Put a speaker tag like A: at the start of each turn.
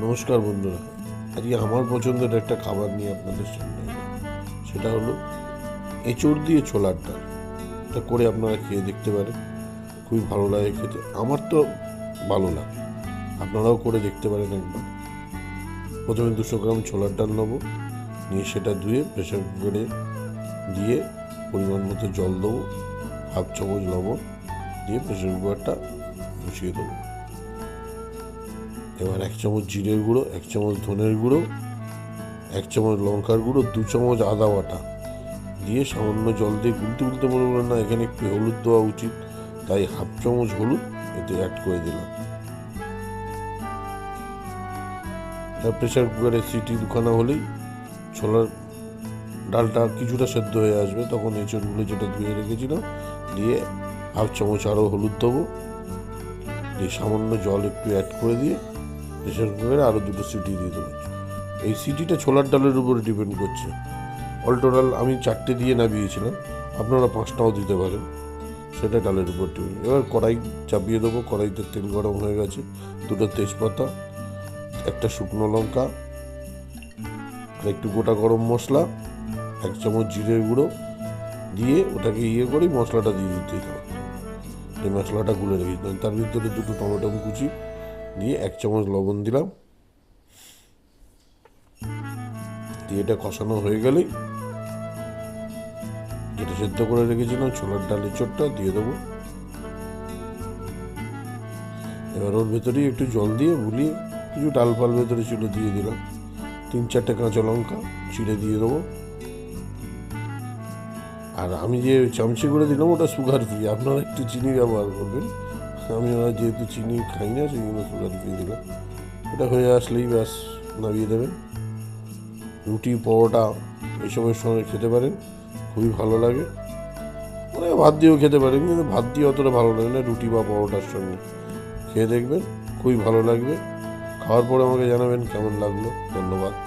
A: নমস্কার বন্ধুরা, আজকে আমার পছন্দের একটা খাবার নিয়ে আপনাদের সামনে এলাম। সেটা হলো এঁচোড় দিয়ে ছোলার ডাল। এটা করে আপনারা খেয়ে দেখতে পারেন, খুবই ভালো লাগে খেতে। আমার তো ভালো লাগে, আপনারাও করে দেখতে পারেন একবার। প্রথমে 200 গ্রাম ছোলার ডাল নেবো, নিয়ে সেটা ধুয়ে প্রেসার কুকারে দিয়ে পরিমাণ মতো জল দেবো, হাফ চামচ লবণ দিয়ে প্রেসার কুকারটা বসিয়ে দেবো। এবার 1 চামচ জিরের গুঁড়ো, 1 চামচ ধনের গুঁড়ো, 1 চামচ লঙ্কার গুঁড়ো, 2 চামচ আদা বাটা দিয়ে সামান্য জল দিয়ে গুলতে মনে করেন না এখানে একটু হলুদ দেওয়া উচিত, তাই হাফ চামচ হলুদ এতে অ্যাড করে দিলাম। তার প্রেসার কুকারে সিটি দুখানা হলেই ছোলার ডালটা কিছুটা সেদ্ধ হয়ে আসবে, তখন এঁচড়গুলো যেটা ধুয়ে রেখেছিলাম দিয়ে হাফ চামচ আরও হলুদ দেবো, দিয়ে সামান্য জল একটু অ্যাড করে দিয়ে প্রেসার কুকারে আরও 2টো সিটি দিয়ে দেবো। এই সিটিটা ছোলার ডালের উপরে ডিপেন্ড করছে। অল টোটাল আমি 4টে দিয়ে নামিয়েছিলাম, আপনারা 5টাও দিতে পারেন, সেটা ডালের উপর ডিপেন্ড। এবার কড়াই চাপিয়ে দেবো, কড়াইতে তেল গরম হয়ে গেছে, 2টো তেজপাতা, একটা শুকনো লঙ্কা আর একটু গোটা গরম মশলা, 1 চামচ জিরের গুঁড়ো দিয়ে ওটাকে করেই মশলাটা দিয়ে দিতে হবে। এই মশলাটা গুলে রেখেছিলাম, তার ভিতরে 2টো টমেটো কুচি দিয়ে 1 চামচ লবণ দিলাম, দিয়ে এটা কষানো হয়ে গেলেই যেটা সেদ্ধ করে রেখেছিলাম ছোলার ডালের চোটটা দিয়ে দেবো। এবার ওর ভেতরেই একটু জল দিয়ে বুলিয়ে কিছু ডাল ফাল ভেতরে ছিল দিয়ে দিলাম, 3-4টে কাঁচা লঙ্কা চিড়ে দিয়ে দেবো। আর আমি যে চামচে করে দিলাম ওটা সুগার ফ্রি, আপনারা একটু চিনি ব্যবহার করবেন। আমি যেহেতু চিনি খাই না সেই জন্য সুগার ফ্রি দিলাম। এটা হয়ে আসলেই ব্যাস নামিয়ে দেবেন। রুটি পরোটা এসবের সঙ্গে খেতে পারেন, খুবই ভালো লাগে। মানে ভাত দিয়েও খেতে পারেন, কিন্তু ভাত দিয়ে অতটা ভালো লাগে না, রুটি বা পরোটার সঙ্গে খেয়ে দেখবেন, খুবই ভালো লাগবে। খাওয়ার পরে আমাকে জানাবেন কেমন লাগলো। ধন্যবাদ।